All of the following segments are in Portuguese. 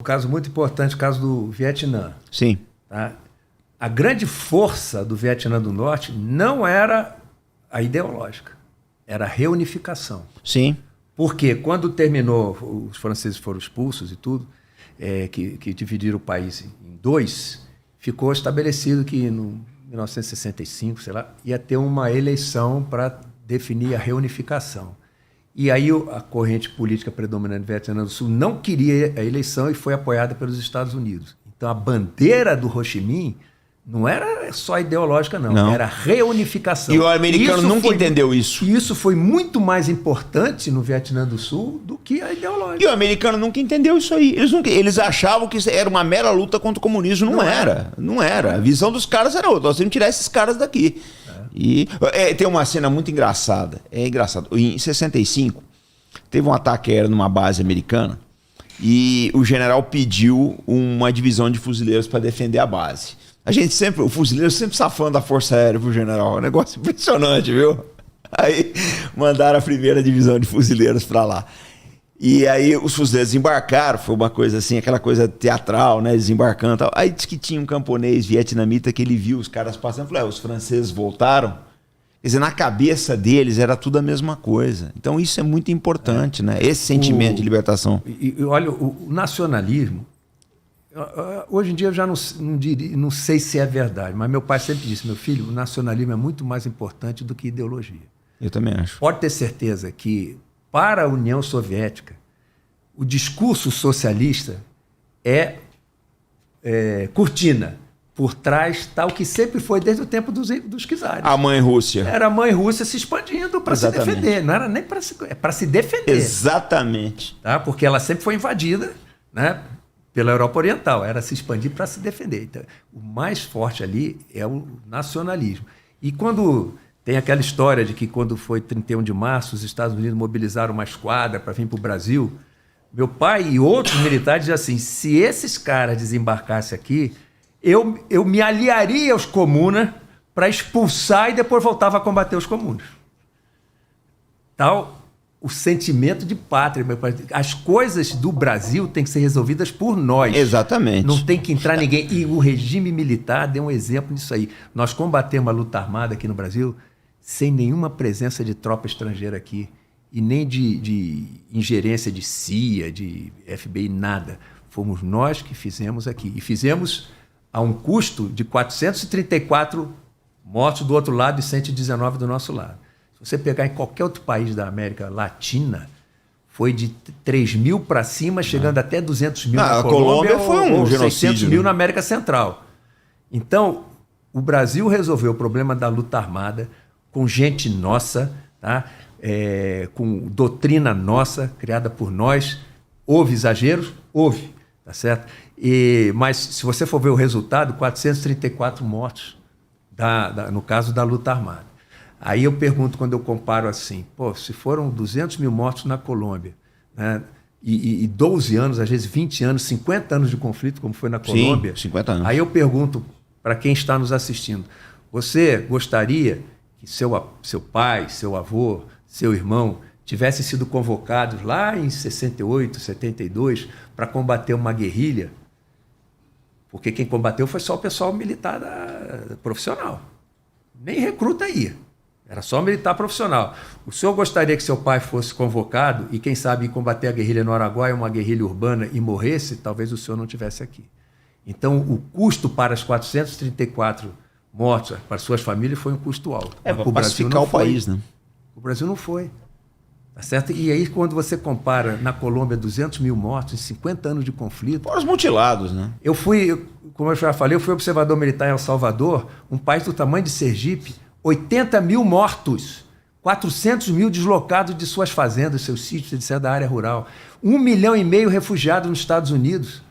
Um caso muito importante, o caso do Vietnã. Sim. Tá? A grande força do Vietnã do Norte não era a ideológica, era a reunificação. Sim. Porque quando terminou, os franceses foram expulsos e tudo, que dividiram o país em dois, ficou estabelecido que em 1965, sei lá, ia ter uma eleição para definir a reunificação. E aí a corrente política predominante do Vietnã do Sul não queria a eleição e foi apoiada pelos Estados Unidos. Então a bandeira do Ho Chi Minh não era só ideológica, não. Era reunificação. E o americano nunca entendeu isso. E isso foi muito mais importante no Vietnã do Sul do que a ideológica. E o americano nunca entendeu isso aí. Eles achavam que isso era uma mera luta contra o comunismo. Não era. Não era. A visão dos caras era outra. Nós temos que tirar esses caras daqui. E tem uma cena muito engraçada. É engraçado. Em 65, teve um ataque aéreo numa base americana e o general pediu uma divisão de fuzileiros para defender a base. O fuzileiro sempre safando da Força Aérea pro general. É um negócio impressionante, viu? Aí mandaram a primeira divisão de fuzileiros para lá. E aí os fuzileiros desembarcaram, foi uma coisa assim, aquela coisa teatral, né? Desembarcando e tal. Aí disse que tinha um camponês vietnamita que ele viu os caras passando. Falou, os franceses voltaram. Quer dizer, na cabeça deles era tudo a mesma coisa. Então isso é muito importante, né? Esse sentimento de libertação. E olha, o nacionalismo, hoje em dia eu já não sei se é verdade, mas meu pai sempre disse, meu filho, o nacionalismo é muito mais importante do que ideologia. Eu também acho. Pode ter certeza que, para a União Soviética, o discurso socialista é cortina. Por trás está o que sempre foi desde o tempo dos czares. A mãe Rússia. Era a mãe Rússia se expandindo para se defender. Não era nem para se defender. Exatamente. Tá? Porque ela sempre foi invadida, né, pela Europa Oriental. Era se expandir para se defender. Então, o mais forte ali é o nacionalismo. E quando tem aquela história de que quando foi 31 de março, os Estados Unidos mobilizaram uma esquadra para vir para o Brasil, meu pai e outros militares diziam assim, se esses caras desembarcassem aqui, eu me aliaria aos comunas para expulsar e depois voltava a combater os comunas. Tal o sentimento de pátria. As coisas do Brasil têm que ser resolvidas por nós. Exatamente. Não tem que entrar ninguém. E o regime militar deu um exemplo disso aí. Nós combatemos a luta armada aqui no Brasil sem nenhuma presença de tropa estrangeira aqui e nem de ingerência de CIA, de FBI, nada. Fomos nós que fizemos aqui. E fizemos a um custo de 434 mortos do outro lado e 119 do nosso lado. Se você pegar em qualquer outro país da América Latina, foi de 3 mil para cima, chegando até 200 mil na Colômbia. A Colômbia foi um genocídio, 600 mil na América Central. Então, o Brasil resolveu o problema da luta armada com gente nossa, tá? Com doutrina nossa, criada por nós. Houve exageros? Houve, tá certo? Mas se você for ver o resultado, 434 mortos no caso da luta armada. Aí eu pergunto, quando eu comparo assim, se foram 200 mil mortos na Colômbia, né, e 12 anos, às vezes 20 anos, 50 anos de conflito, como foi na Colômbia. Sim, 50 anos. Aí eu pergunto para quem está nos assistindo, você gostaria que seu pai, seu avô, seu irmão tivessem sido convocados lá em 68, 72 para combater uma guerrilha? Porque quem combateu foi só o pessoal militar profissional. Nem recruta ia. Era só militar profissional. O senhor gostaria que seu pai fosse convocado e, quem sabe, ir combater a guerrilha no Araguaia, uma guerrilha urbana, e morresse? Talvez o senhor não estivesse aqui. Então, o custo para as 434 mortos, para suas famílias, foi um custo alto. Para pacificar o país, né? O Brasil não foi. Tá certo? E aí, quando você compara na Colômbia 200 mil mortos em 50 anos de conflito... Fora os mutilados, né? Como eu já falei, eu fui observador militar em El Salvador, um país do tamanho de Sergipe, 80 mil mortos, 400 mil deslocados de suas fazendas, seus sítios, etc., da área rural, 1,5 milhão refugiados nos Estados Unidos.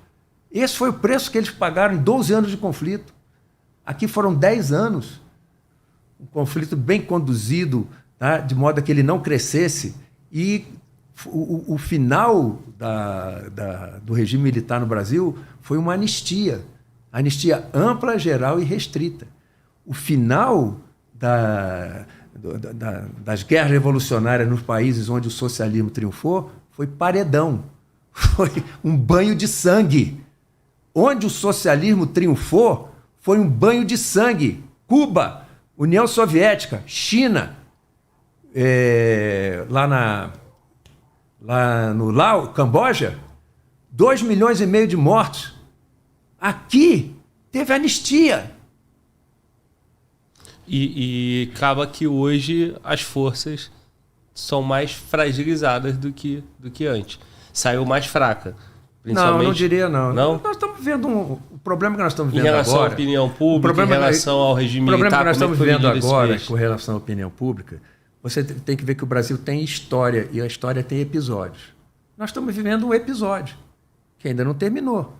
Esse foi o preço que eles pagaram em 12 anos de conflito. Aqui foram 10 anos. Um conflito bem conduzido, tá? De modo a que ele não crescesse. E o final do regime militar no Brasil foi uma anistia ampla, geral e restrita. O final das guerras revolucionárias nos países onde o socialismo triunfou foi paredão. foi um banho de sangue. Onde o socialismo triunfou, foi um banho de sangue. Cuba, União Soviética, China, lá no Laos, Camboja, 2,5 milhões de mortos. Aqui teve anistia. E acaba que hoje as forças são mais fragilizadas do que antes. Saiu mais fraca. Não diria não. Não? Nós estamos vivendo o problema que nós estamos vivendo agora. Em relação agora, à opinião pública, em relação ao regime militar... O problema que nós estamos vivendo agora, com com relação à opinião pública, você tem que ver que o Brasil tem história, e a história tem episódios. Nós estamos vivendo um episódio, que ainda não terminou.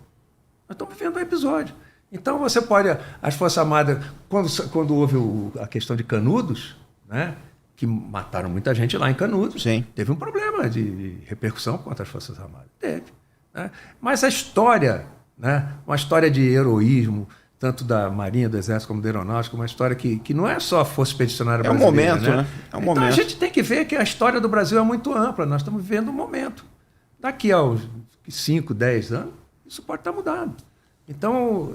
Nós estamos vivendo um episódio. Então você pode... As Forças Armadas, quando houve a questão de Canudos, né, que mataram muita gente lá em Canudos, sim, teve um problema de repercussão contra as Forças Armadas. Teve. Né? Mas a história, né, uma história de heroísmo, tanto da Marinha, do Exército como da Aeronáutica, uma história que não é só a Força Expedicionária Brasileira. É um momento, né? É um momento. A gente tem que ver que a história do Brasil é muito ampla. Nós estamos vivendo um momento. Daqui a 5, 10 anos, isso pode estar mudando. Então,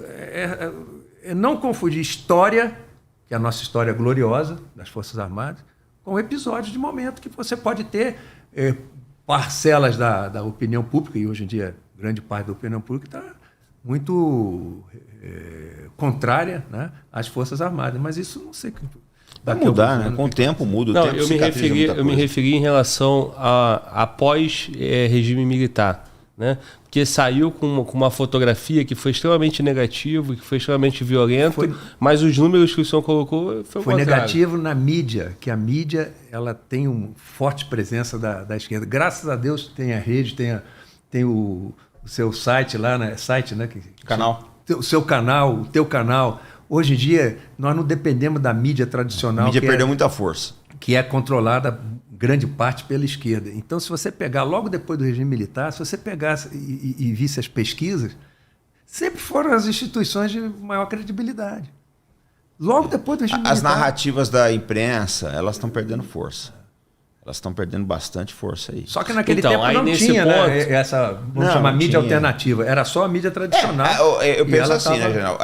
não confundir história, que é a nossa história gloriosa das Forças Armadas, com episódios de momento que você pode ter parcelas da opinião pública, e hoje em dia grande parte da opinião pública está muito contrária, né, às Forças Armadas. Mas isso não sei... Vai mudar, né? Com o tempo muda. Não, eu me referi em relação a pós-regime militar, né? Porque saiu com uma fotografia que foi extremamente negativa, que foi extremamente violento, mas os números que o senhor colocou foi negativo na mídia, que a mídia ela tem uma forte presença da esquerda. Graças a Deus tem a rede, tem o seu site lá, né? Site, né? Canal. O seu canal, o teu canal. Hoje em dia, nós não dependemos da mídia tradicional. A mídia perdeu muita força. Que é controlada grande parte pela esquerda. Então, se você pegar logo depois do regime militar, se você pegasse e visse as pesquisas, sempre foram as instituições de maior credibilidade. Logo depois do regime militar. As narrativas da imprensa, elas estão perdendo força. Elas estão perdendo bastante força aí. Só que naquele tempo não tinha, né, essa, vamos chamar, mídia alternativa. Era só a mídia tradicional. Eu penso assim, né, General?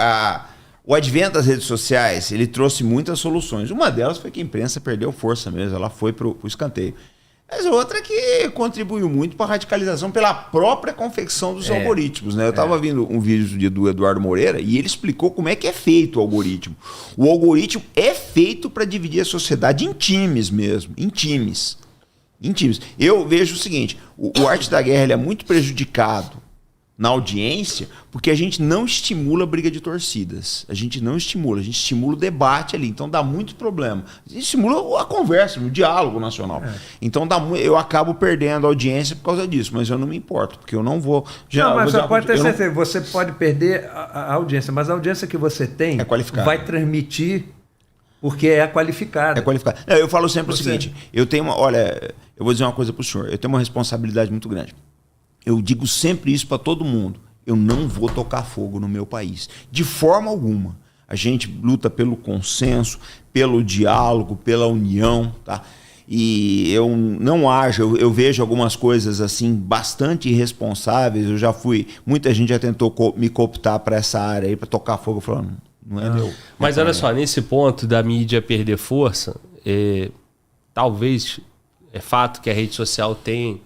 O advento das redes sociais, ele trouxe muitas soluções. Uma delas foi que a imprensa perdeu força mesmo, ela foi para o escanteio. Mas outra é que contribuiu muito para a radicalização pela própria confecção dos algoritmos. Né? Eu estava vendo um vídeo do Eduardo Moreira e ele explicou como é que é feito o algoritmo. O algoritmo é feito para dividir a sociedade em times mesmo, em times. Eu vejo o seguinte, o Arte da Guerra ele é muito prejudicado na audiência, porque a gente não estimula a briga de torcidas. A gente estimula o debate ali. Então dá muito problema. A gente estimula a conversa, o diálogo nacional. Então eu acabo perdendo a audiência por causa disso, mas eu não me importo, porque eu não vou... você pode ter certeza, você pode perder a audiência, mas a audiência que você tem vai transmitir porque é qualificada. É qualificada. Eu falo sempre o seguinte, eu vou dizer uma coisa para o senhor, eu tenho uma responsabilidade muito grande. Eu digo sempre isso para todo mundo. Eu não vou tocar fogo no meu país. De forma alguma. A gente luta pelo consenso, pelo diálogo, pela união. Tá? E eu não acho, eu vejo algumas coisas assim bastante irresponsáveis. Eu já fui, muita gente já tentou me cooptar para essa área aí, para tocar fogo. Falando, não é meu. Mas olha só, nesse ponto da mídia perder força, talvez é fato que a rede social tem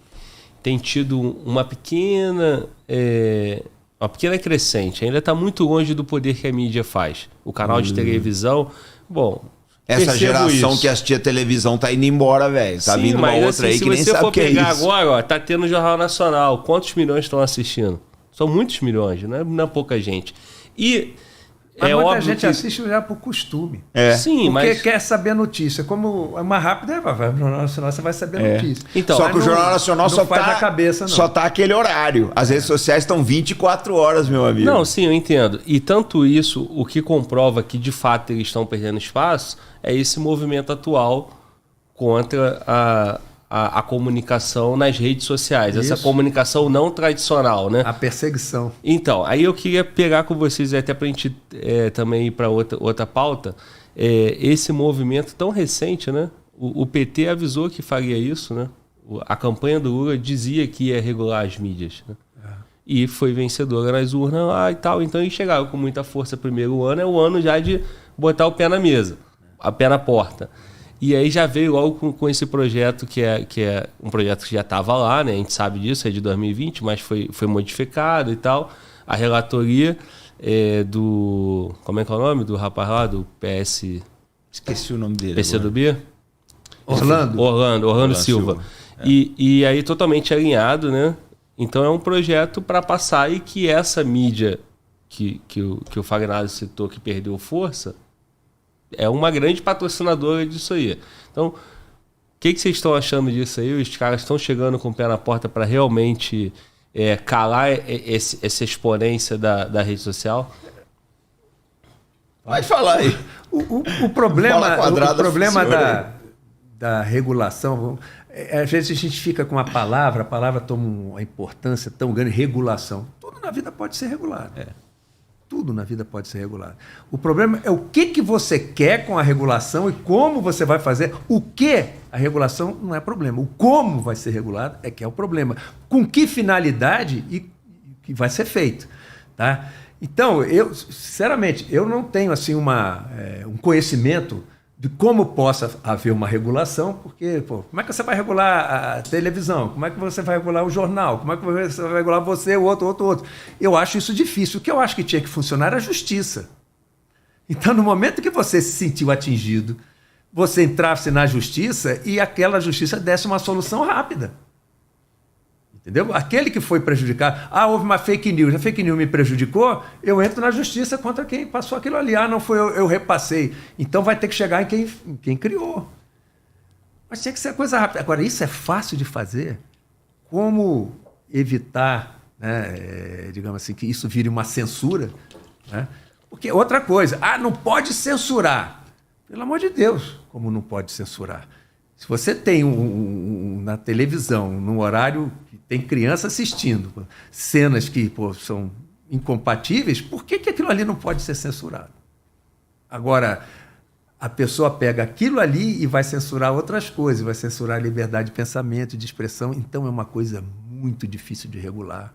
tido uma pequena crescente. Ainda está muito longe do poder que a mídia faz. O canal de televisão, essa geração isso. Que assistia televisão tá indo embora, velho. Tá vindo uma outra aí que nem sabe o que é isso. Se você for pegar agora, ó, tá tendo o Jornal Nacional. Quantos milhões estão assistindo? São muitos milhões, não é pouca gente. Mas muita gente assiste já por costume. Sim, porque quer saber a notícia. Como é mais rápido, vai no Jornal Nacional, você vai saber a notícia. Então, só que o Jornal Nacional só tá aquele horário. As redes sociais estão 24 horas, meu amigo. Não, sim, eu entendo. E tanto isso, o que comprova que de fato eles estão perdendo espaço, é esse movimento atual contra a comunicação nas redes sociais. Isso. Essa comunicação não tradicional, né? A perseguição. Então, aí eu queria pegar com vocês, até para a gente também ir para outra pauta, esse movimento tão recente, né? O PT avisou que faria isso, né? a campanha do Lula dizia que ia regular as mídias, né? E foi vencedora nas urnas lá e tal. Então eles chegaram com muita força. Primeiro ano é o ano já de botar o pé na mesa, a pé na porta. E aí já veio logo com esse projeto que é um projeto que já estava lá, né? A gente sabe disso, é de 2020, mas foi modificado e tal. A relatoria do... Como é que é o nome do rapaz lá? Do PS... Esqueci o nome dele. PCdoB? Orlando Silva. E aí totalmente alinhado, né? Então é um projeto para passar e que essa mídia que o Fagnalli citou que perdeu força é uma grande patrocinadora disso aí. Então, o que vocês estão achando disso aí? Os caras estão chegando com o pé na porta para realmente calar essa exponência da rede social? Vai falar aí. O problema da regulação, às vezes a gente fica com a palavra toma uma importância tão grande, regulação. Tudo na vida pode ser regulado. Tudo na vida pode ser regulado. O problema é o que você quer com a regulação e como você vai fazer. O que a regulação não é problema. O como vai ser regulado é que é o problema. Com que finalidade e que vai ser feito. Tá? Então, sinceramente, eu não tenho assim um conhecimento de como possa haver uma regulação, porque como é que você vai regular a televisão? Como é que você vai regular o jornal? Como é que você vai regular você, o outro? Eu acho isso difícil. O que eu acho que tinha que funcionar era a justiça. Então, no momento que você se sentiu atingido, você entrasse na justiça e aquela justiça desse uma solução rápida. Entendeu? Aquele que foi prejudicado, houve uma fake news, a fake news me prejudicou, eu entro na justiça contra quem passou aquilo ali. Não foi eu repassei. Então vai ter que chegar em quem criou. Mas tinha que ser coisa rápida. Agora, isso é fácil de fazer. Como evitar, né, digamos assim, que isso vire uma censura? Né? Porque outra coisa, não pode censurar. Pelo amor de Deus, como não pode censurar? Se você tem na televisão, num horário que tem criança assistindo, cenas que são incompatíveis, por que aquilo ali não pode ser censurado? Agora, a pessoa pega aquilo ali e vai censurar outras coisas, vai censurar a liberdade de pensamento, de expressão, então é uma coisa muito difícil de regular.